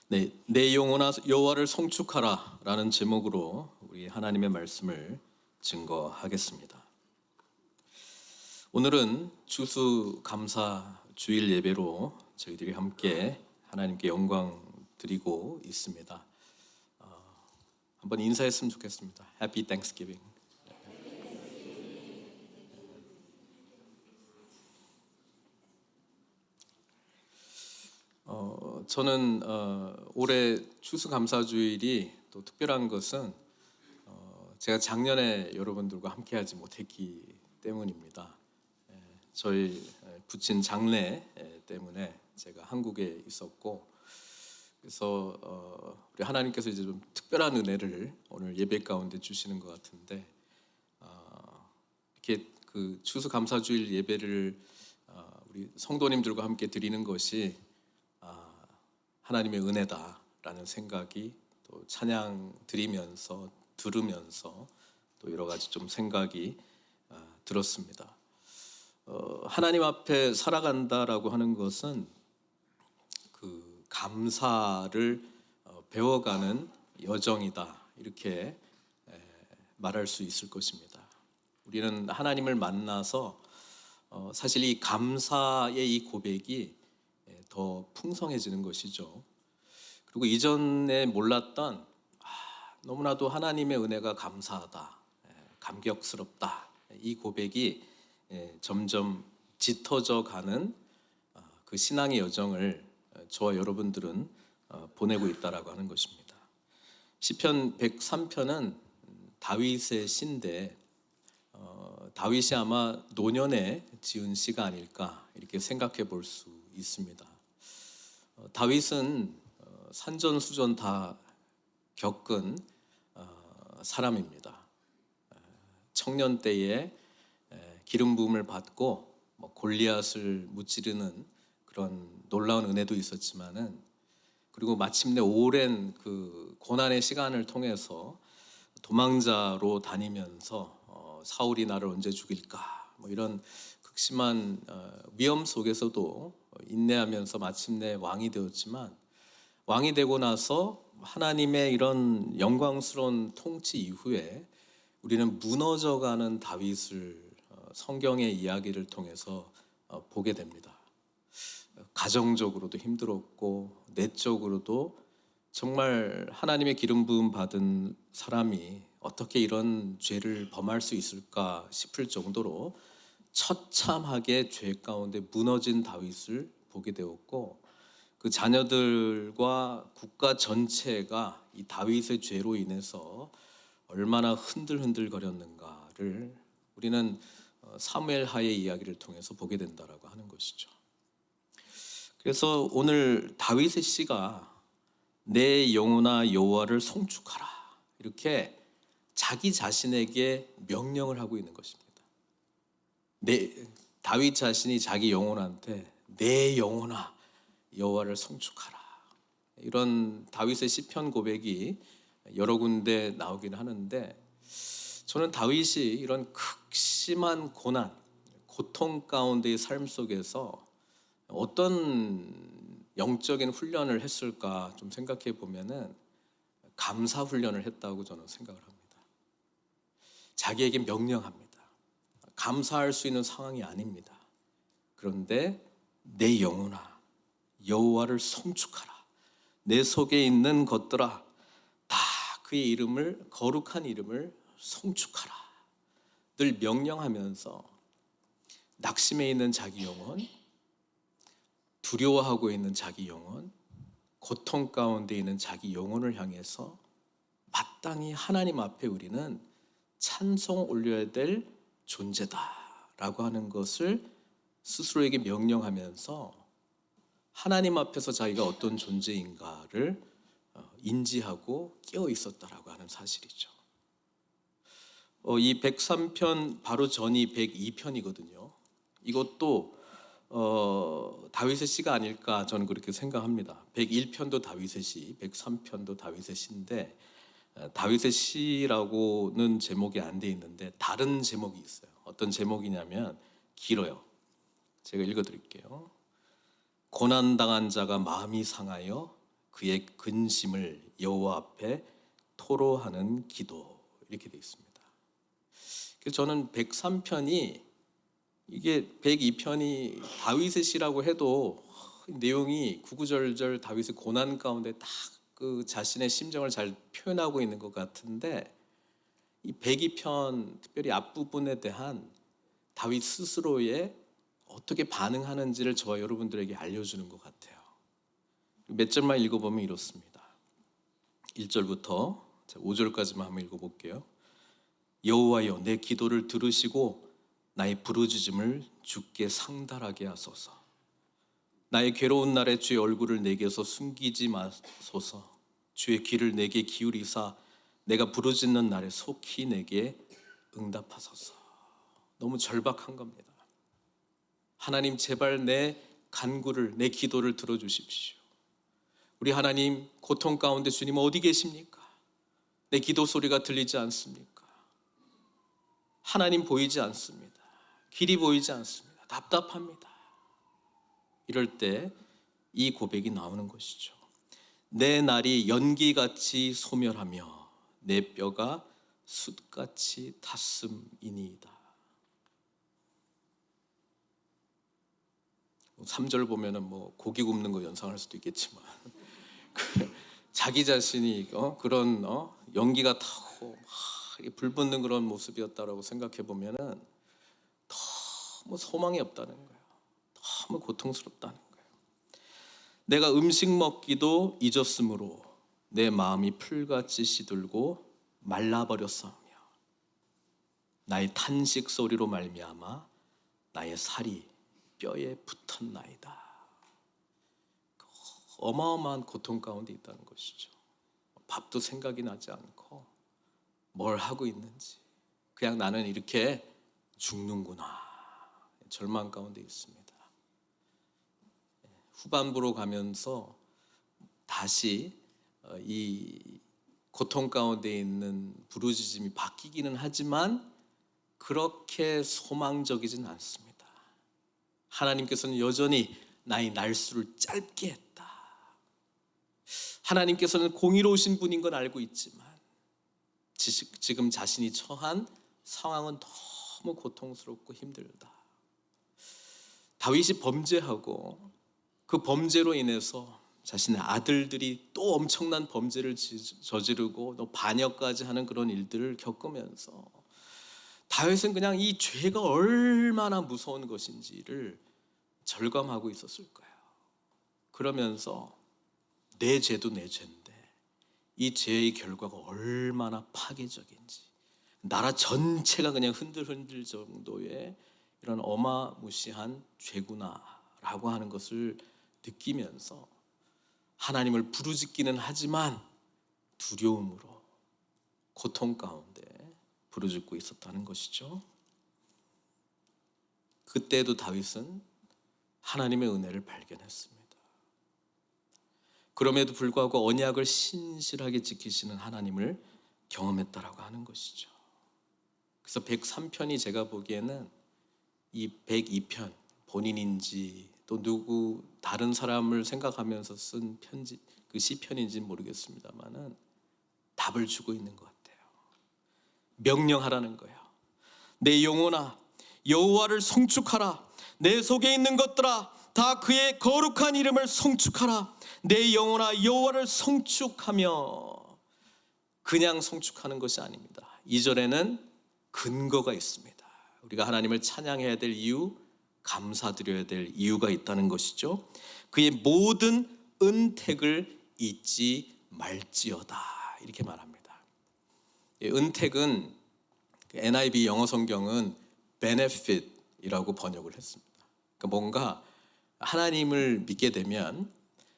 네, 내 영혼아 여호와를 송축하라라는 제목으로 우리 하나님의 말씀을 증거하겠습니다. 오늘은 추수감사 주일 예배로 저희들이 함께 하나님께 영광 드리고 있습니다. 한번 인사했으면 좋겠습니다. Happy Thanksgiving. 저는 올해 추수감사주일이 또 특별한 것은 제가 작년에 여러분들과 함께하지 못했기 때문입니다. 저희 부친 장례 때문에 제가 한국에 있었고, 그래서 우리 하나님께서 이제 좀 특별한 은혜를 오늘 예배 가운데 주시는 것 같은데, 이렇게 그 추수감사주일 예배를 우리 성도님들과 함께 드리는 것이 하나님의 은혜다라는 생각이 또 찬양 드리면서 들으면서 또 여러 가지 좀 생각이 들었습니다. 하나님 앞에 살아간다라고 하는 것은 그 감사를 배워가는 여정이다, 이렇게 말할 수 있을 것입니다. 우리는 하나님을 만나서 사실 이 감사의 이 고백이 더 풍성해지는 것이죠. 그리고 이전에 몰랐던 너무나도 하나님의 은혜가 감사하다, 감격스럽다, 이 고백이 점점 짙어져 가는 그 신앙의 여정을 저와 여러분들은 보내고 있다라고 하는 것입니다. 시편 103편은 다윗의 시인데 다윗이 아마 노년에 지은 시가 아닐까 이렇게 생각해 볼 수 있습니다. 다윗은 산전수전 다 겪은 사람입니다. 청년 때에 기름 부음을 받고 골리앗을 무찌르는 그런 놀라운 은혜도 있었지만은, 그리고 마침내 오랜 그 고난의 시간을 통해서 도망자로 다니면서 사울이 나를 언제 죽일까 이런 극심한 위험 속에서도 인내하면서 마침내 왕이 되었지만, 왕이 되고 나서 하나님의 이런 영광스러운 통치 이후에 우리는 무너져가는 다윗을 성경의 이야기를 통해서 보게 됩니다. 가정적으로도 힘들었고 내적으로도 정말 하나님의 기름 부음 받은 사람이 어떻게 이런 죄를 범할 수 있을까 싶을 정도로 처참하게 죄 가운데 무너진 다윗을 보게 되었고, 그 자녀들과 국가 전체가 이 다윗의 죄로 인해서 얼마나 흔들흔들 거렸는가를 우리는 사무엘하의 이야기를 통해서 보게 된다라고 하는 것이죠. 그래서 오늘 다윗의 시가 내 영혼아 여호와를 송축하라, 이렇게 자기 자신에게 명령을 하고 있는 것입니다. 다윗 자신이 자기 영혼한테 내 영혼아 여호와를 송축하라, 이런 다윗의 시편 고백이 여러 군데 나오긴 하는데, 저는 다윗이 이런 극심한 고난, 고통 가운데의 삶 속에서 어떤 영적인 훈련을 했을까 좀 생각해 보면은 감사 훈련을 했다고 저는 생각을 합니다. 자기에게 명령합니다. 감사할 수 있는 상황이 아닙니다. 그런데 내 영혼아 여호와를 송축하라, 내 속에 있는 것들아 다 그의 이름을, 거룩한 이름을 송축하라, 늘 명령하면서 낙심해 있는 자기 영혼, 두려워하고 있는 자기 영혼, 고통 가운데 있는 자기 영혼을 향해서 마땅히 하나님 앞에 우리는 찬송 올려야 될 존재다라고 하는 것을 스스로에게 명령하면서 하나님 앞에서 자기가 어떤 존재인가를 인지하고 깨어 있었다라고 하는 사실이죠. 이 103편 바로 전이 102편이거든요. 이것도 다윗의 시가 아닐까 저는 그렇게 생각합니다. 101편도 다윗의 시, 103편도 다윗의 시인데 다윗의 시라고는 제목이 안 돼 있는데 다른 제목이 있어요. 어떤 제목이냐면 길어요. 제가 읽어드릴게요. 고난당한 자가 마음이 상하여 그의 근심을 여호와 앞에 토로하는 기도, 이렇게 되어 있습니다. 그래서 저는 103편이, 이게 102편이 다윗의 시라고 해도 내용이 구구절절 다윗의 고난 가운데 딱 그 자신의 심정을 잘 표현하고 있는 것 같은데, 이 102편 특별히 앞부분에 대한 다윗 스스로의 어떻게 반응하는지를 저와 여러분들에게 알려주는 것 같아요. 몇 절만 읽어보면 이렇습니다. 1절부터 5절까지만 한번 읽어볼게요. 여호와여, 내 기도를 들으시고 나의 부르짖음을 주께 상달하게 하소서. 나의 괴로운 날에 주의 얼굴을 내게서 숨기지 마소서. 주의 귀를 내게 기울이사 내가 부르짖는 날에 속히 내게 응답하소서. 너무 절박한 겁니다. 하나님, 제발 내 간구를, 내 기도를 들어주십시오. 우리 하나님, 고통 가운데 주님 어디 계십니까? 내 기도 소리가 들리지 않습니까? 하나님 보이지 않습니다. 길이 보이지 않습니다. 답답합니다. 이럴 때 이 고백이 나오는 것이죠. 내 날이 연기같이 소멸하며 내 뼈가 숯같이 탔음이니이다. 3절 보면은 고기 굽는 거 연상할 수도 있겠지만 자기 자신이 그런 연기가 타고 불 붙는 그런 모습이었다라고 생각해 보면은 너무 소망이 없다는 거예요. 너무 고통스럽다는 거예요. 내가 음식 먹기도 잊었으므로 내 마음이 풀같이 시들고 말라버렸사오며 나의 탄식 소리로 말미암아 나의 살이 뼈에 붙었나이다. 어마어마한 고통 가운데 있다는 것이죠. 밥도 생각이 나지 않고 뭘 하고 있는지, 그냥 나는 이렇게 죽는구나, 절망 가운데 있습니다. 후반부로 가면서 다시 이 고통 가운데 있는 부르짖음이 바뀌기는 하지만 그렇게 소망적이진 않습니다. 하나님께서는 여전히 나의 날수를 짧게 했다. 하나님께서는 공의로우신 분인 건 알고 있지만 지금 자신이 처한 상황은 너무 고통스럽고 힘들다. 다윗이 범죄하고 그 범죄로 인해서 자신의 아들들이 또 엄청난 범죄를 저지르고 또 반역까지 하는 그런 일들을 겪으면서 다윗은 그냥 이 죄가 얼마나 무서운 것인지를 절감하고 있었을 거예요. 그러면서 내 죄도 내 죄인데 이 죄의 결과가 얼마나 파괴적인지, 나라 전체가 그냥 흔들흔들 정도의 이런 어마무시한 죄구나라고 하는 것을 느끼면서 하나님을 부르짖기는 하지만 두려움으로 고통 가운데 부르짖고 있었다는 것이죠. 그때도 다윗은 하나님의 은혜를 발견했습니다. 그럼에도 불구하고 언약을 신실하게 지키시는 하나님을 경험했다라고 하는 것이죠. 그래서 103편이 제가 보기에는 이 102편, 본인인지 또 누구 다른 사람을 생각하면서 쓴 편지, 그 시편인지는 모르겠습니다만은 답을 주고 있는 것 같아요. 명령하라는 거예요. 내 영혼아, 여호와를 송축하라. 내 속에 있는 것들아, 다 그의 거룩한 이름을 송축하라. 내 영혼아, 여호와를 송축하며. 그냥 송축하는 것이 아닙니다. 2절에는 근거가 있습니다. 우리가 하나님을 찬양해야 될 이유, 감사드려야 될 이유가 있다는 것이죠. 그의 모든 은택을 잊지 말지어다, 이렇게 말합니다. 은택은 NIV 영어 성경은 benefit이라고 번역을 했습니다. 그러니까 뭔가 하나님을 믿게 되면,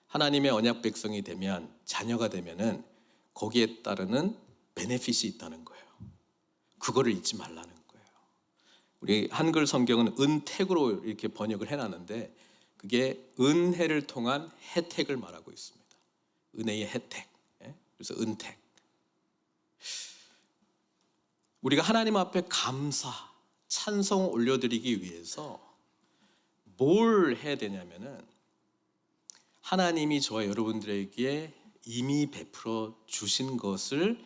하나님의 언약 백성이 되면, 자녀가 되면은 거기에 따르는 베네핏이 있다는 거예요. 그거를 잊지 말라는 거예요. 우리 한글 성경은 은택으로 이렇게 번역을 해놨는데 그게 은혜를 통한 혜택을 말하고 있습니다. 은혜의 혜택. 그래서 은택. 우리가 하나님 앞에 감사, 찬송 올려드리기 위해서 뭘 해야 되냐면은 하나님이 저와 여러분들에게 이미 베풀어 주신 것을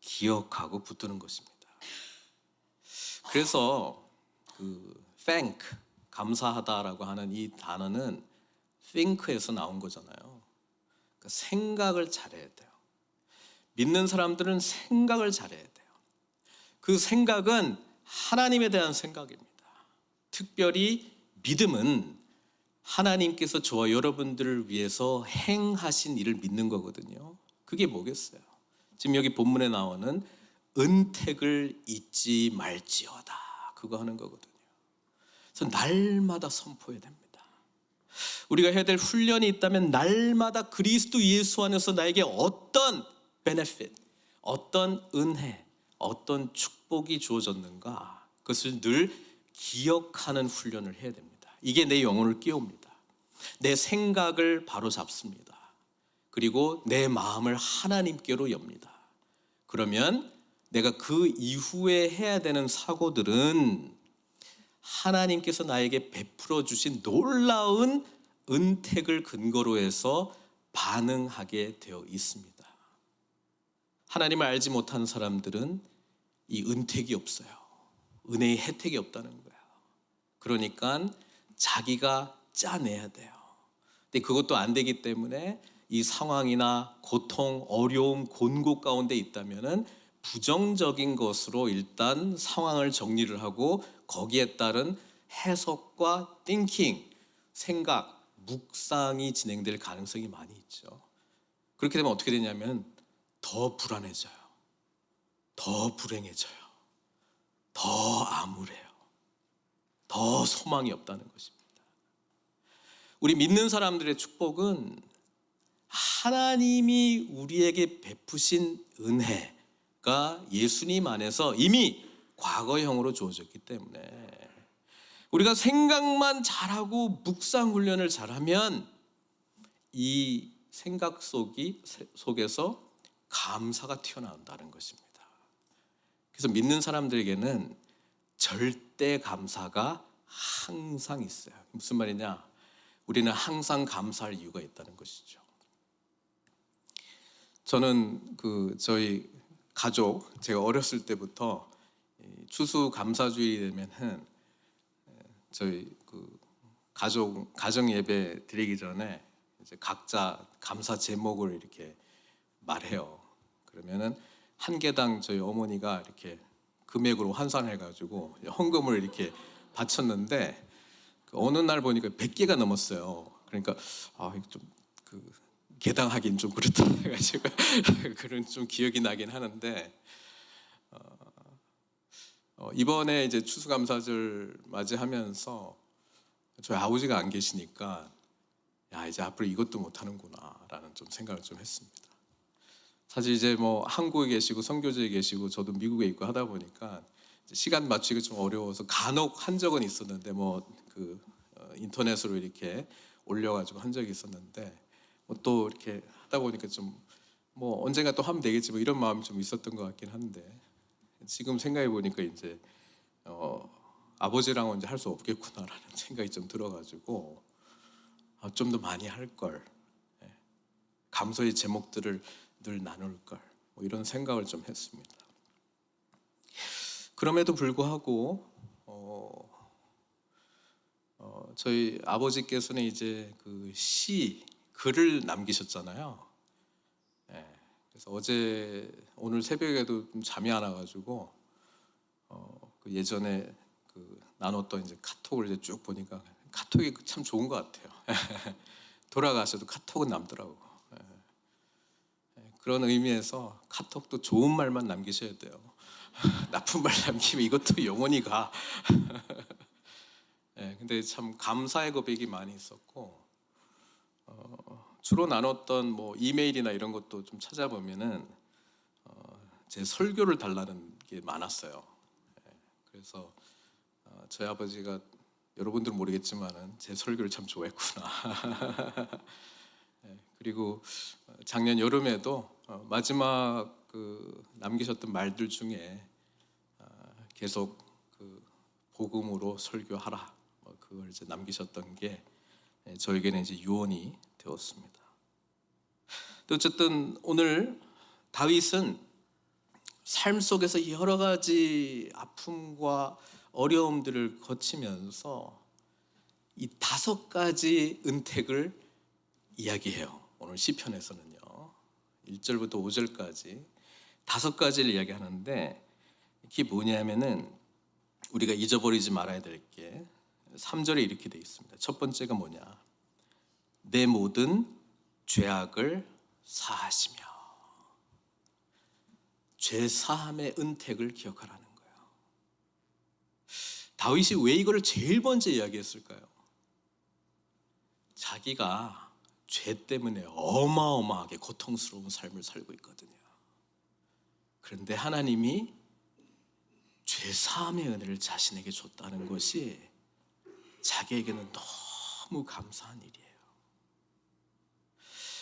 기억하고 붙드는 것입니다. 그래서 thank, 감사하다라고 하는 이 단어는 think에서 나온 거잖아요. 그러니까 생각을 잘해야 돼요. 믿는 사람들은 생각을 잘해야 돼요. 그 생각은 하나님에 대한 생각입니다. 특별히 믿음은 하나님께서 저와 여러분들을 위해서 행하신 일을 믿는 거거든요. 그게 뭐겠어요? 지금 여기 본문에 나오는 은택을 잊지 말지어다, 그거 하는 거거든요. 그래서 날마다 선포해야 됩니다. 우리가 해야 될 훈련이 있다면 날마다 그리스도 예수 안에서 나에게 어떤 benefit, 어떤 은혜, 어떤 축복이 주어졌는가, 그것을 늘 기억하는 훈련을 해야 됩니다. 이게 내 영혼을 깨웁니다. 내 생각을 바로잡습니다. 그리고 내 마음을 하나님께로 엽니다. 그러면 내가 그 이후에 해야 되는 사고들은 하나님께서 나에게 베풀어 주신 놀라운 은택을 근거로 해서 반응하게 되어 있습니다. 하나님을 알지 못한 사람들은 이 은택이 없어요. 은혜의 혜택이 없다는 거예요. 그러니까 자기가 짜내야 돼요. 근데 그것도 안 되기 때문에 이 상황이나 고통, 어려움, 곤고 가운데 있다면은 부정적인 것으로 일단 상황을 정리를 하고 거기에 따른 해석과 thinking, 생각, 묵상이 진행될 가능성이 많이 있죠. 그렇게 되면 어떻게 되냐면 더 불안해져요. 더 불행해져요. 더 암울해요. 더 소망이 없다는 것입니다. 우리 믿는 사람들의 축복은 하나님이 우리에게 베푸신 은혜가 예수님 안에서 이미 과거형으로 주어졌기 때문에 우리가 생각만 잘하고 묵상 훈련을 잘하면 이 생각 속에서 감사가 튀어나온다는 것입니다. 그래서 믿는 사람들에게는 절대 감사가 항상 있어요. 무슨 말이냐? 우리는 항상 감사할 이유가 있다는 것이죠. 저는 저희 가족, 제가 어렸을 때부터 추수감사주일이 되면은 저희 가정 예배 드리기 전에 이제 각자 감사 제목을 이렇게 말해요. 그러면은 한 개당 저희 어머니가 이렇게 금액으로 환산해가지고 헌금을 이렇게 바쳤는데 어느 날 보니까 100개가 넘었어요. 그러니까 좀 개당하긴 좀 그렇다 해가지고 그런 좀 기억이 나긴 하는데 이번에 이제 추수감사절 맞이하면서 저희 아버지가 안 계시니까 야, 이제 앞으로 이것도 못하는구나라는 좀 생각을 좀 했습니다. 사실 이제 뭐 한국에 계시고 선교지에 계시고 저도 미국에 있고 하다 보니까 시간 맞추기가 좀 어려워서 간혹 한 적은 있었는데 인터넷으로 이렇게 올려가지고 한 적이 있었는데 또 이렇게 하다 보니까 좀 언젠가 또 하면 되겠지 이런 마음이 좀 있었던 것 같긴 한데 지금 생각해 보니까 이제 아버지랑은 이제 할 수 없겠구나라는 생각이 좀 들어가지고 좀 더 많이 할 걸, 감사의 제목들을 늘 나눌 걸, 이런 생각을 좀 했습니다. 그럼에도 불구하고 저희 아버지께서는 이제 글을 남기셨잖아요. 그래서 오늘 새벽에도 좀 잠이 안 와가지고 예전에 나눴던 이제 카톡을 이제 쭉 보니까 카톡이 참 좋은 것 같아요. 돌아가셔도 카톡은 남더라고. 그런 의미에서 카톡도 좋은 말만 남기셔야 돼요. 나쁜 말 남기면 이것도 영원히 가. 근데 참 감사의 고백이 많이 있었고 주로 나눴던 이메일이나 이런 것도 좀 찾아보면은 제 설교를 달라는 게 많았어요. 그래서 저희 아버지가 여러분들은 모르겠지만은 제 설교를 참 좋아했구나. 그리고 작년 여름에도 마지막 남기셨던 말들 중에 계속 복음으로 설교하라, 그걸 이제 남기셨던 게 저에게는 이제 유언이 되었습니다. 어쨌든 오늘 다윗은 삶 속에서 여러 가지 아픔과 어려움들을 거치면서 이 5가지 은택을 이야기해요. 오늘 시편에서는요. 1절부터 5절까지 5가지를 이야기하는데 이게 뭐냐면은 우리가 잊어버리지 말아야 될 게 3절에 이렇게 되어 있습니다. 첫 번째가 뭐냐? 내 모든 죄악을 사하시며. 죄 사함의 은택을 기억하라는 거예요. 다윗이 왜 이거를 제일 먼저 이야기했을까요? 자기가 죄 때문에 어마어마하게 고통스러운 삶을 살고 있거든요. 그런데 하나님이 죄 사함의 은혜를 자신에게 줬다는 것이 자기에게는 너무 감사한 일이에요.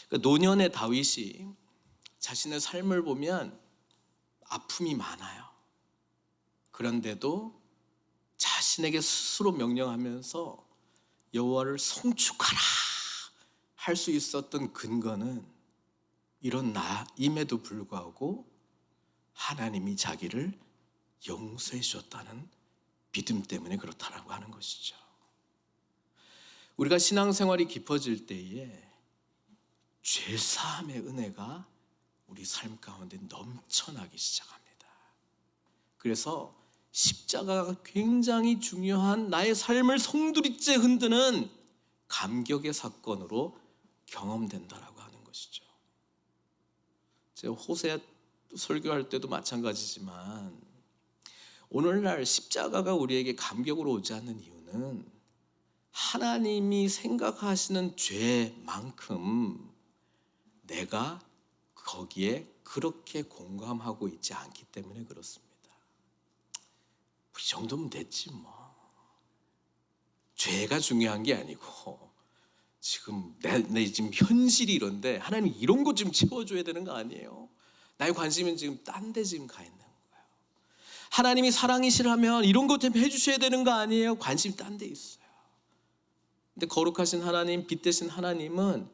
그러니까 노년의 다윗이 자신의 삶을 보면 아픔이 많아요. 그런데도 자신에게 스스로 명령하면서 여호와를 송축하라 할 수 있었던 근거는 이런 나임에도 불구하고 하나님이 자기를 용서해 주셨다는 믿음 때문에 그렇다라고 하는 것이죠. 우리가 신앙생활이 깊어질 때에 죄사함의 은혜가 우리 삶 가운데 넘쳐나기 시작합니다. 그래서 십자가가 굉장히 중요한 나의 삶을 송두리째 흔드는 감격의 사건으로 경험된다라고 하는 것이죠. 제가 호세 설교할 때도 마찬가지지만 오늘날 십자가가 우리에게 감격으로 오지 않는 이유는 하나님이 생각하시는 죄만큼 내가 거기에 그렇게 공감하고 있지 않기 때문에 그렇습니다. 이 정도면 됐지 뭐. 죄가 중요한 게 아니고 지금 내 지금 현실이 이런데 하나님 이런 것 좀 채워줘야 되는 거 아니에요? 나의 관심은 지금 딴 데 지금 가 있는 거예요. 하나님이 사랑이시라면 이런 것 좀 해주셔야 되는 거 아니에요? 관심이 딴 데 있어요. 근데 거룩하신 하나님, 빛 대신 하나님은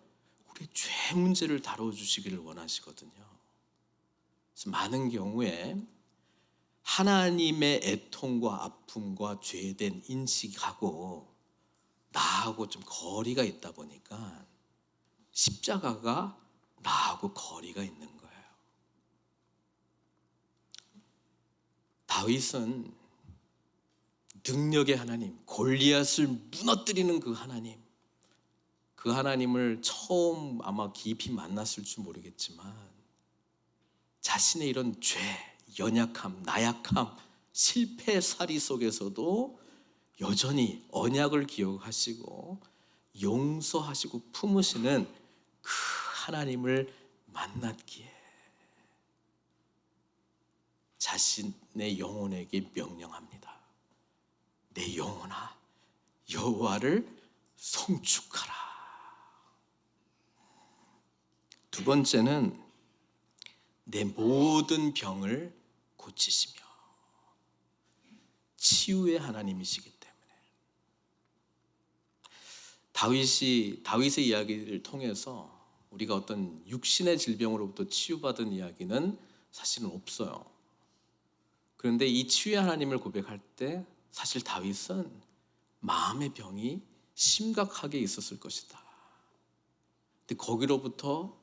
우리 죄 문제를 다뤄주시기를 원하시거든요. 그래서 많은 경우에 하나님의 애통과 아픔과 죄에 대한 인식하고 나하고 좀 거리가 있다 보니까 십자가가 나하고 거리가 있는 거예요. 다윗은 능력의 하나님, 골리앗을 무너뜨리는 그 하나님을 처음 아마 깊이 만났을 줄 모르겠지만 자신의 이런 죄, 연약함, 나약함, 실패살이 속에서도 여전히 언약을 기억하시고 용서하시고 품으시는 그 하나님을 만났기에 자신의 영혼에게 명령합니다. 내 영혼아, 여호와를 송축하라. 두 번째는 내 모든 병을 고치시며. 치유의 하나님이시기 때문에 다윗의 이야기를 통해서 우리가 어떤 육신의 질병으로부터 치유받은 이야기는 사실은 없어요. 그런데 이 치유의 하나님을 고백할 때 사실 다윗은 마음의 병이 심각하게 있었을 것이다. 근데 거기로부터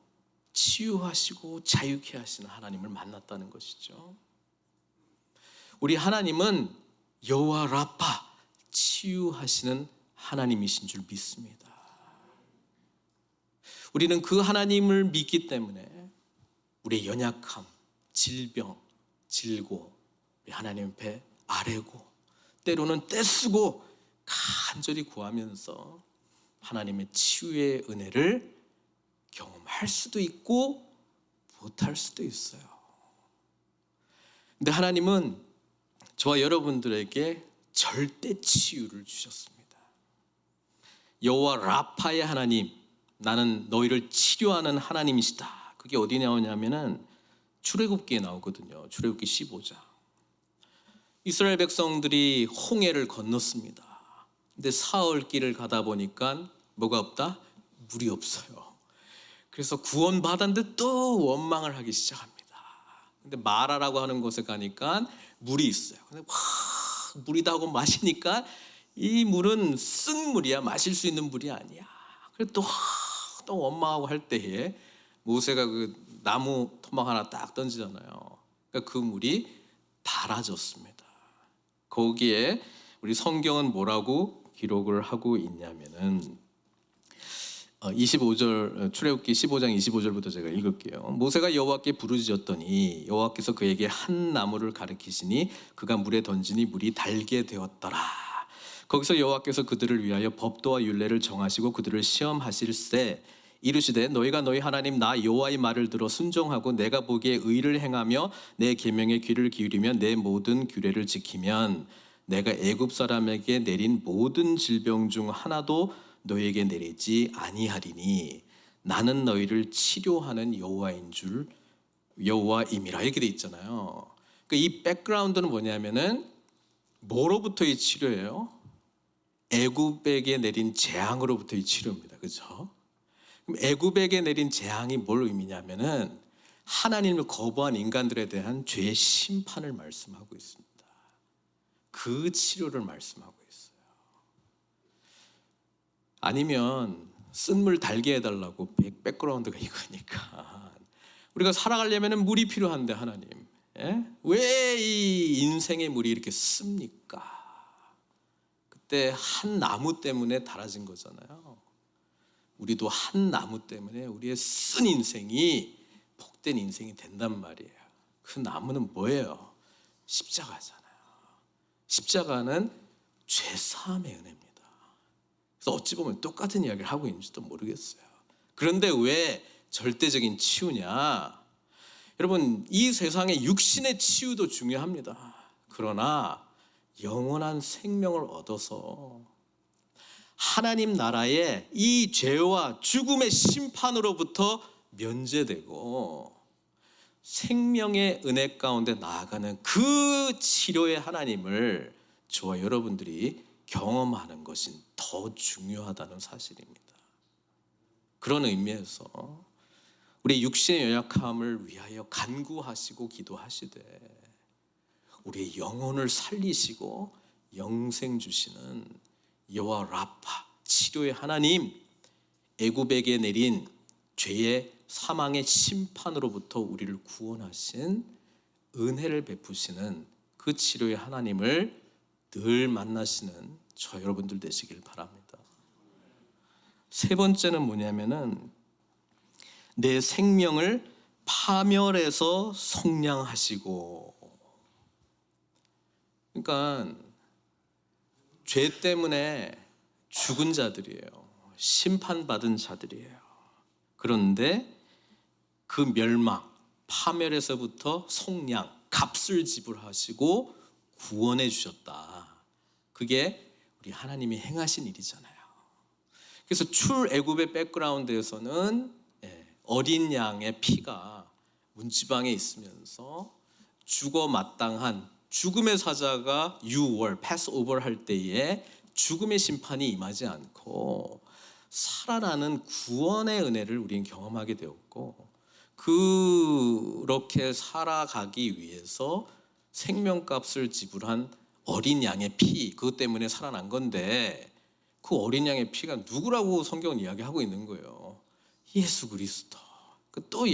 치유하시고 자유케 하시는 하나님을 만났다는 것이죠. 우리 하나님은 여호와 라파, 치유하시는 하나님이신 줄 믿습니다. 우리는 그 하나님을 믿기 때문에 우리의 연약함, 질병, 질고 우리 하나님 앞에 아뢰고 때로는 떼쓰고 간절히 구하면서 하나님의 치유의 은혜를 경험할 수도 있고 못할 수도 있어요. 근데 하나님은 저와 여러분들에게 절대 치유를 주셨습니다. 여호와 라파의 하나님, 나는 너희를 치료하는 하나님이시다. 그게 어디 나오냐면은 출애굽기에 나오거든요. 출애굽기 15장. 이스라엘 백성들이 홍해를 건넜습니다. 근데 사흘 길을 가다 보니까 뭐가 없다? 물이 없어요. 그래서 구원받았는데 또 원망을 하기 시작합니다. 근데 마라라고 하는 곳에 가니까 물이 있어요. 근데 물이다 하고 마시니까 이 물은 쓴 물이야. 마실 수 있는 물이 아니야. 그래서 또 원망하고 할 때에 모세가 그 나무 토막 하나 딱 던지잖아요. 그러니까 그 물이 달아졌습니다. 거기에 우리 성경은 뭐라고 기록을 하고 있냐면은 25절 출애굽기 15장 25절부터 제가 읽을게요. 모세가 여호와께 부르짖었더니 여호와께서 그에게 한 나무를 가리키시니 그가 물에 던지니 물이 달게 되었더라. 거기서 여호와께서 그들을 위하여 법도와 율례를 정하시고 그들을 시험하실세 이르시되 너희가 너희 하나님 나 여호와의 말을 들어 순종하고 내가 보기에 의를 행하며 내 계명에 귀를 기울이며 내 모든 규례를 지키면 내가 애굽 사람에게 내린 모든 질병 중 하나도 너희에게 내리지 아니하리니 나는 너희를 치료하는 여호와임이라 이렇게 돼 있잖아요. 그러니까 이 백그라운드는 뭐냐면은 뭐로부터의 치료예요? 애굽에게 내린 재앙으로부터의 치료입니다. 그렇죠? 그럼 애굽에게 내린 재앙이 뭘 의미냐면은 하나님을 거부한 인간들에 대한 죄의 심판을 말씀하고 있습니다. 그 치료를 말씀하고 있어요. 아니면 쓴물 달게 해달라고 백그라운드가 이거니까 우리가 살아가려면 물이 필요한데 하나님 왜 이 인생의 물이 이렇게 씁니까? 그때 한 나무 때문에 달아진 거잖아요. 우리도 한 나무 때문에 우리의 쓴 인생이 복된 인생이 된단 말이에요. 그 나무는 뭐예요? 십자가잖아요. 십자가는 죄사함의 은혜입니다. 그래서 어찌 보면 똑같은 이야기를 하고 있는지도 모르겠어요. 그런데 왜 절대적인 치유냐? 여러분 이 세상의 육신의 치유도 중요합니다. 그러나 영원한 생명을 얻어서 하나님 나라의 이 죄와 죽음의 심판으로부터 면제되고 생명의 은혜 가운데 나아가는 그 치료의 하나님을 저와 여러분들이 경험하는 것이 더 중요하다는 사실입니다. 그런 의미에서 우리 육신의 연약함을 위하여 간구하시고 기도하시되 우리의 영혼을 살리시고 영생 주시는 여호와 라파 치료의 하나님, 애굽에게 내린 죄의 사망의 심판으로부터 우리를 구원하신 은혜를 베푸시는 그 치료의 하나님을 늘 만나시는 저 여러분들 되시길 바랍니다. 세 번째는 뭐냐면은 내 생명을 파멸해서 속량하시고, 그러니까 죄 때문에 죽은 자들이에요. 심판받은 자들이에요. 그런데 그 멸망, 파멸에서부터 속량, 값을 지불하시고 구원해 주셨다. 그게 우리 하나님이 행하신 일이잖아요. 그래서 출애굽의 백그라운드에서는 어린 양의 피가 문지방에 있으면서 죽어 마땅한 죽음의 사자가 유월, 패스오버 할 때에 죽음의 심판이 임하지 않고 살아나는 구원의 은혜를 우리는 경험하게 되었고, 그렇게 살아가기 위해서 생명값을 지불한 어린 양의 피, 그것 때문에 살아난 건데 그 어린 양의 피가 누구라고 성경은 이야기하고 있는 거예요. 예수 그리스도. 또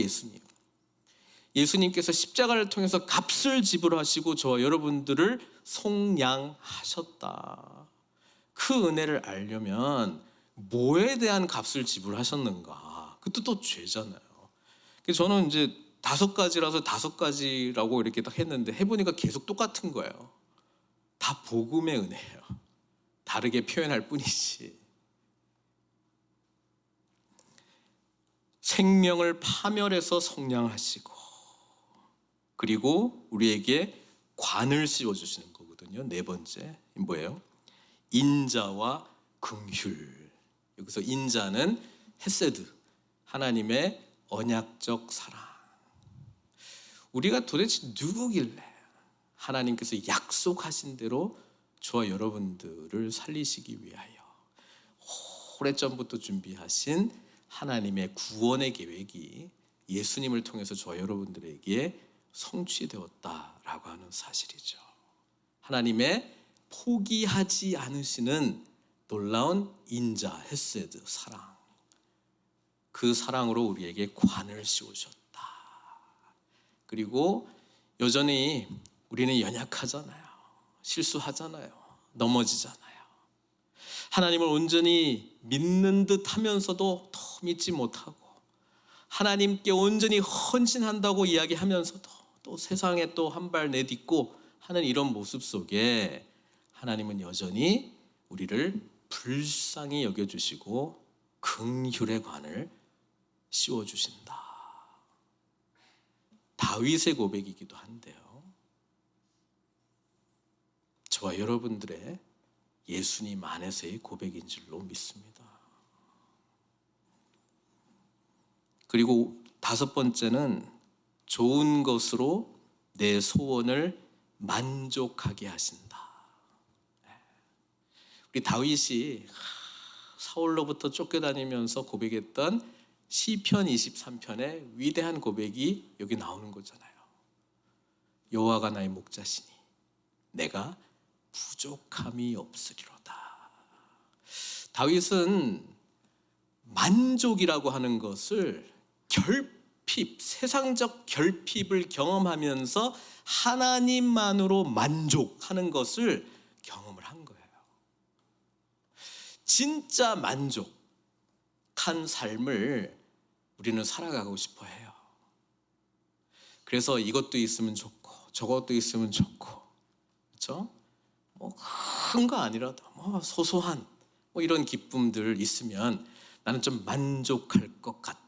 예수님께서 십자가를 통해서 값을 지불하시고 저와 여러분들을 속량하셨다. 그 은혜를 알려면 뭐에 대한 값을 지불하셨는가? 그것도 또 죄잖아요. 그래서 저는 이제 5가지라서 5가지라고 이렇게 딱 했는데 해보니까 계속 똑같은 거예요. 다 복음의 은혜예요. 다르게 표현할 뿐이지. 생명을 파멸해서 속량하시고, 그리고 우리에게 관을 씌워주시는 거거든요. 네 번째 뭐예요? 인자와 긍휼. 여기서 인자는 헤세드, 하나님의 언약적 사랑. 우리가 도대체 누구길래 하나님께서 약속하신 대로 저와 여러분들을 살리시기 위하여 오래전부터 준비하신 하나님의 구원의 계획이 예수님을 통해서 저와 여러분들에게 성취되었다라고 하는 사실이죠. 하나님의 포기하지 않으시는 놀라운 인자, 헤세드, 사랑. 그 사랑으로 우리에게 관을 씌우셨다. 그리고 여전히 우리는 연약하잖아요. 실수하잖아요. 넘어지잖아요. 하나님을 온전히 믿는 듯 하면서도 더 믿지 못하고 하나님께 온전히 헌신한다고 이야기하면서도 또 세상에 또 한 발 내딛고 하는 이런 모습 속에 하나님은 여전히 우리를 불쌍히 여겨주시고 긍휼의 관을 씌워주신다. 다윗의 고백이기도 한데요. 저와 여러분들의 예수님 안에서의 고백인 줄로 믿습니다. 그리고 다섯 번째는 좋은 것으로 내 소원을 만족하게 하신다. 우리 다윗이 사울로부터 쫓겨다니면서 고백했던 시편 23편의 위대한 고백이 여기 나오는 거잖아요. 여호와가 나의 목자시니 내가 부족함이 없으리로다. 다윗은 만족이라고 하는 것을 결핍, 세상적 결핍을 경험하면서 하나님만으로 만족하는 것을 경험을 한 거예요. 진짜 만족한 삶을 우리는 살아가고 싶어 해요. 그래서 이것도 있으면 좋고 저것도 있으면 좋고, 그렇죠? 뭐 큰 거 아니라도 뭐 소소한 뭐 이런 기쁨들 있으면 나는 좀 만족할 것 같다.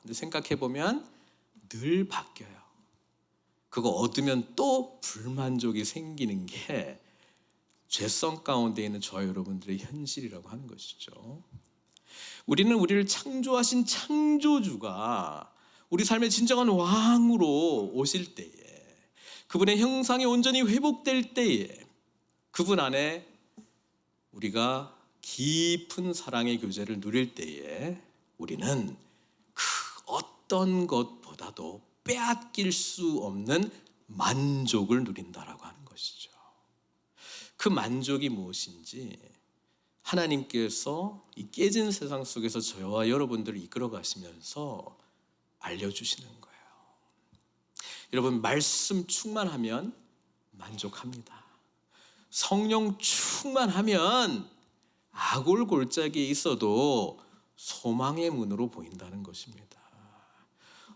근데 생각해 보면 늘 바뀌어요. 그거 얻으면 또 불만족이 생기는 게 죄성 가운데 있는 저와 여러분들의 현실이라고 하는 것이죠. 우리는 우리를 창조하신 창조주가 우리 삶의 진정한 왕으로 오실 때에, 그분의 형상이 온전히 회복될 때에, 그분 안에 우리가 깊은 사랑의 교제를 누릴 때에 우리는 그 어떤 것보다도 빼앗길 수 없는 만족을 누린다라고 하는 것이죠. 그 만족이 무엇인지 하나님께서 이 깨진 세상 속에서 저와 여러분들을 이끌어 가시면서 알려주시는 거예요. 여러분, 말씀 충만하면 만족합니다. 성령 충만하면 아골골짜기에 있어도 소망의 문으로 보인다는 것입니다.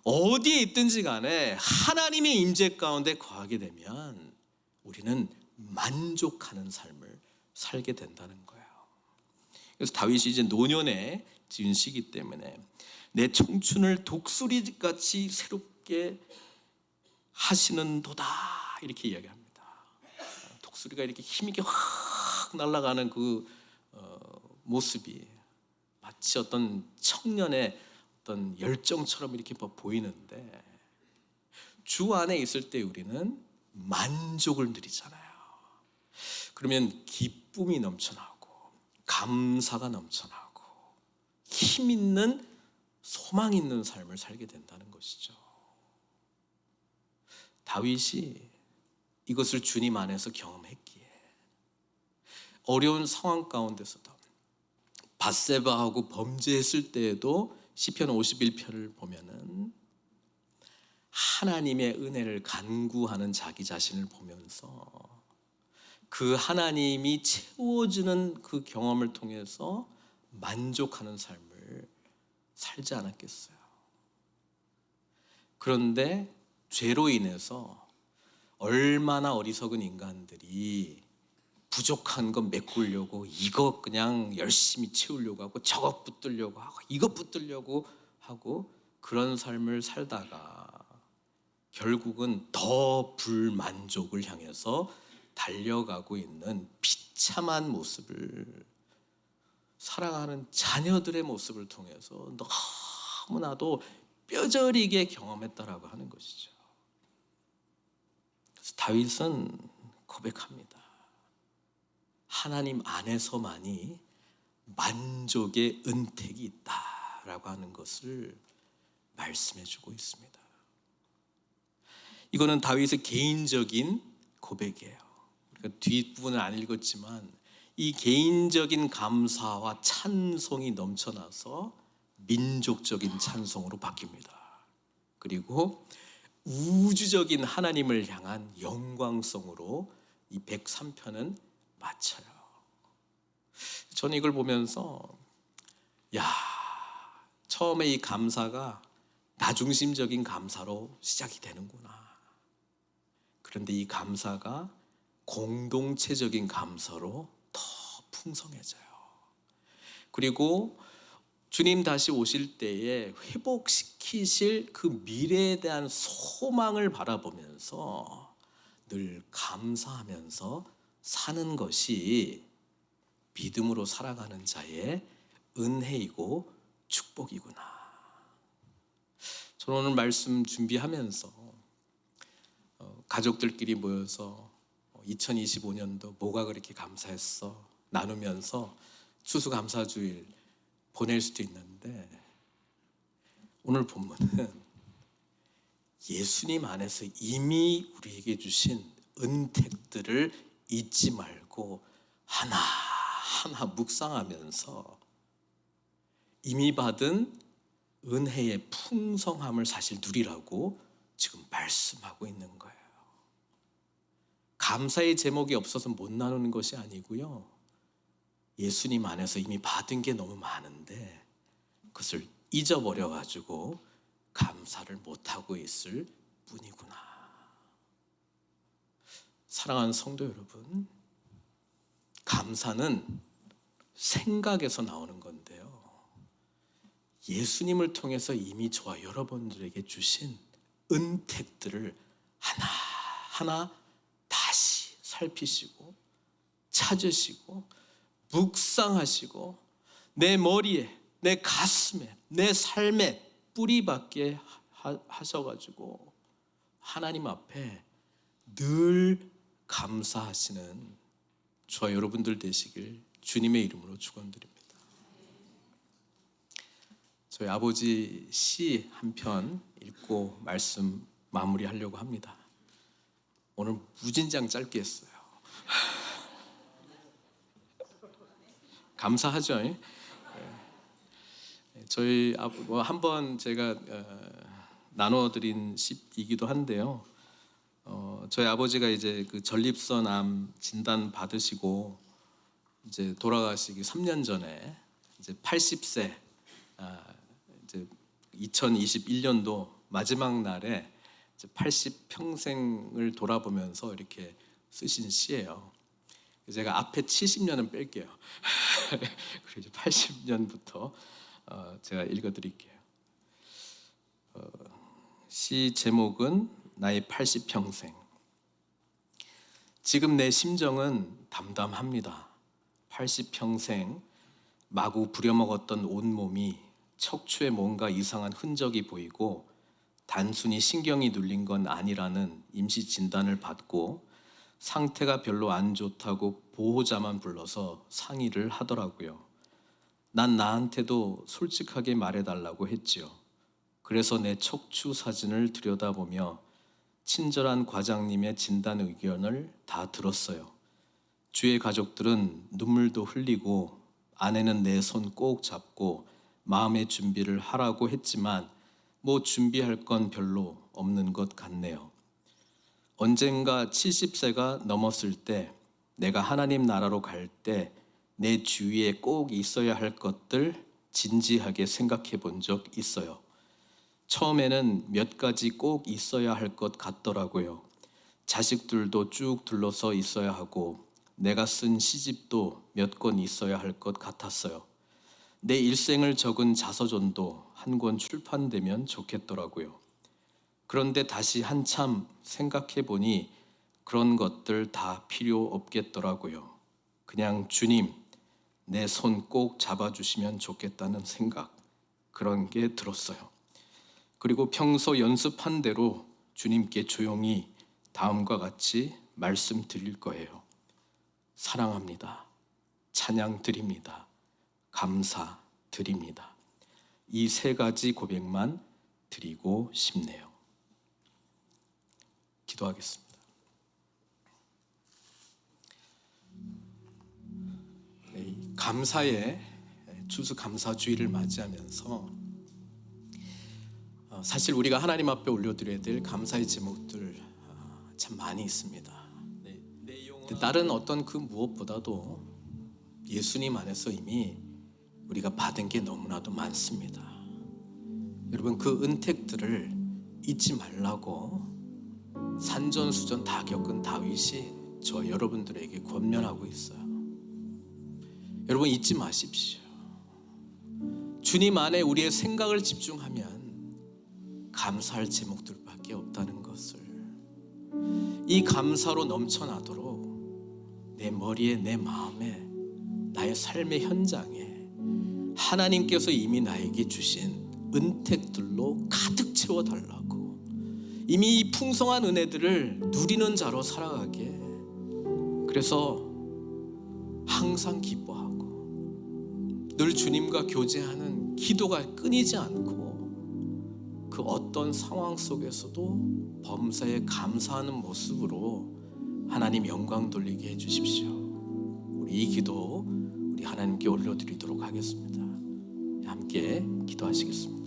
어디에 있든지 간에 하나님의 임재 가운데 거하게 되면 우리는 만족하는 삶을 살게 된다는 거예요. 그래서 다윗이 이제 노년에 지은 시기 때문에 내 청춘을 독수리같이 새롭게 하시는도다 이렇게 이야기합니다. 독수리가 이렇게 힘있게 확 날아가는 그 모습이 마치 어떤 청년의 어떤 열정처럼 이렇게 보이는데, 주 안에 있을 때 우리는 만족을 누리잖아요. 그러면 기쁨이 넘쳐나고 감사가 넘쳐나고 힘 있는 소망 있는 삶을 살게 된다는 것이죠. 다윗이 이것을 주님 안에서 경험했기에 어려운 상황 가운데서도 밧세바하고 범죄했을 때에도 시편 51편을 보면은 하나님의 은혜를 간구하는 자기 자신을 보면서 그 하나님이 채워주는 그 경험을 통해서 만족하는 삶을 살지 않았겠어요. 그런데 죄로 인해서 얼마나 어리석은 인간들이 부족한 거 메꾸려고 이거 그냥 열심히 채우려고 하고 저것 붙들려고 하고 이거 붙들려고 하고 그런 삶을 살다가 결국은 더 불만족을 향해서 달려가고 있는 비참한 모습을, 사랑하는 자녀들의 모습을 통해서 너무나도 뼈저리게 경험했다라고 하는 것이죠. 그래서 다윗은 고백합니다. 하나님 안에서만이 만족의 은택이 있다라고 하는 것을 말씀해 주고 있습니다. 이거는 다윗의 개인적인 고백이에요. 그러니까 뒷부분을 안 읽었지만 이 개인적인 감사와 찬송이 넘쳐나서 민족적인 찬송으로 바뀝니다. 그리고 우주적인 하나님을 향한 영광성으로 이 103편은 마쳐요. 저는 이걸 보면서 처음에 이 감사가 나중심적인 감사로 시작이 되는구나. 그런데 이 감사가 공동체적인 감사로 더 풍성해져요. 그리고 주님 다시 오실 때에 회복시키실 그 미래에 대한 소망을 바라보면서 늘 감사하면서 사는 것이 믿음으로 살아가는 자의 은혜이고 축복이구나. 저는 오늘 말씀 준비하면서 가족들끼리 모여서 2025년도 뭐가 그렇게 감사했어 나누면서 추수감사주일 보낼 수도 있는데, 오늘 본문은 예수님 안에서 이미 우리에게 주신 은택들을 잊지 말고 하나하나 묵상하면서 이미 받은 은혜의 풍성함을 사실 누리라고 지금 말씀하고 있는 거예요. 감사의 제목이 없어서 못 나누는 것이 아니고요, 예수님 안에서 이미 받은 게 너무 많은데 그것을 잊어버려가지고 감사를 못하고 있을 뿐이구나. 사랑하는 성도 여러분, 감사는 생각에서 나오는 건데요, 예수님을 통해서 이미 저와 여러분들에게 주신 은택들을 하나하나 다시 살피시고 찾으시고 묵상하시고 내 머리에, 내 가슴에, 내 삶에 뿌리박게 하셔가지고 하나님 앞에 늘 감사하시는 저와 여러분들 되시길 주님의 이름으로 축원드립니다. 저희 아버지 시 한 편 읽고 말씀 마무리하려고 합니다. 오늘 무진장 짧게 했어요. 감사하죠. 저희 한번 제가 나눠드린 시이기도 한데요, 저희 아버지가 이제 그 전립선 암 진단 받으시고 이제 돌아가시기 3년 전에 이제 80세 이제 2021년도 마지막 날에 이제 80평생을 돌아보면서 이렇게 쓰신 시예요. 제가 앞에 70년은 뺄게요. 그리고 이제 80년부터 제가 읽어드릴게요. 시 제목은 나의 80평생. 지금 내 심정은 담담합니다. 80평생 마구 부려먹었던 온몸이 척추에 뭔가 이상한 흔적이 보이고 단순히 신경이 눌린 건 아니라는 임시 진단을 받고 상태가 별로 안 좋다고 보호자만 불러서 상의를 하더라고요. 난 나한테도 솔직하게 말해달라고 했지요. 그래서 내 척추 사진을 들여다보며 친절한 과장님의 진단 의견을 다 들었어요. 주위의 가족들은 눈물도 흘리고 아내는 내 손 꼭 잡고 마음의 준비를 하라고 했지만 뭐 준비할 건 별로 없는 것 같네요. 언젠가 70세가 넘었을 때 내가 하나님 나라로 갈 때 내 주위에 꼭 있어야 할 것들 진지하게 생각해 본 적 있어요. 처음에는 몇 가지 꼭 있어야 할 것 같더라고요. 자식들도 쭉 둘러서 있어야 하고 내가 쓴 시집도 몇 권 있어야 할 것 같았어요. 내 일생을 적은 자서전도 한 권 출판되면 좋겠더라고요. 그런데 다시 한참 생각해 보니 그런 것들 다 필요 없겠더라고요. 그냥 주님, 내 손 꼭 잡아주시면 좋겠다는 생각, 그런 게 들었어요. 그리고 평소 연습한 대로 주님께 조용히 다음과 같이 말씀드릴 거예요. 사랑합니다. 찬양 드립니다. 감사드립니다. 이 세 가지 고백만 드리고 싶네요. 기도하겠습니다. 감사의 추수감사주의를 맞이하면서 사실 우리가 하나님 앞에 올려드려야 될 감사의 제목들 참 많이 있습니다. 다른 어떤 그 무엇보다도 예수님 안에서 이미 우리가 받은 게 너무나도 많습니다. 여러분, 그 은택들을 잊지 말라고 산전수전 다 겪은 다윗이 저 여러분들에게 권면하고 있어요. 여러분, 잊지 마십시오. 주님 안에 우리의 생각을 집중하면 감사할 제목들밖에 없다는 것을, 이 감사로 넘쳐나도록 내 머리에, 내 마음에, 나의 삶의 현장에 하나님께서 이미 나에게 주신 은택들로 가득 채워달라고, 이미 이 풍성한 은혜들을 누리는 자로 살아가게, 그래서 항상 기뻐하고 늘 주님과 교제하는 기도가 끊이지 않고 그 어떤 상황 속에서도 범사에 감사하는 모습으로 하나님 영광 돌리게 해주십시오. 우리 이 기도 우리 하나님께 올려드리도록 하겠습니다. 함께 기도하시겠습니다.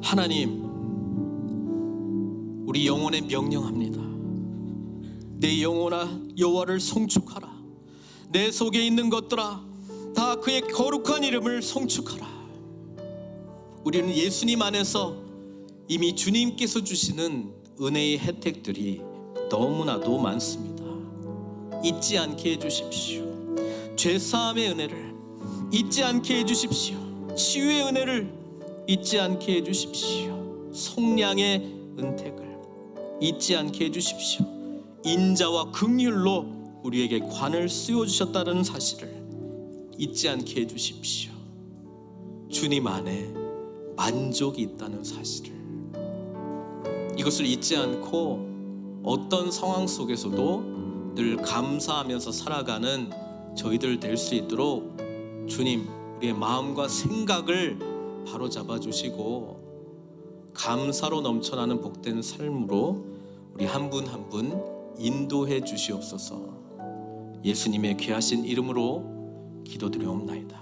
하나님, 우리 영혼에 명령합니다. 내 영혼아, 여호와를 송축하라. 내 속에 있는 것들아, 다 그의 거룩한 이름을 송축하라. 우리는 예수님 안에서 이미 주님께서 주시는 은혜의 혜택들이 너무나도 많습니다. 잊지 않게 해주십시오. 죄사함의 은혜를 잊지 않게 해주십시오. 치유의 은혜를 잊지 않게 해주십시오. 속량의 은택을 잊지 않게 해주십시오. 인자와 긍휼로 우리에게 관을 씌워주셨다는 사실을 잊지 않게 해주십시오. 주님 안에 만족이 있다는 사실을, 이것을 잊지 않고 어떤 상황 속에서도 늘 감사하면서 살아가는 저희들 될 수 있도록 주님, 우리의 마음과 생각을 바로 잡아주시고 감사로 넘쳐나는 복된 삶으로 우리 한 분 한 분 인도해 주시옵소서. 예수님의 귀하신 이름으로 기도드리옵나이다.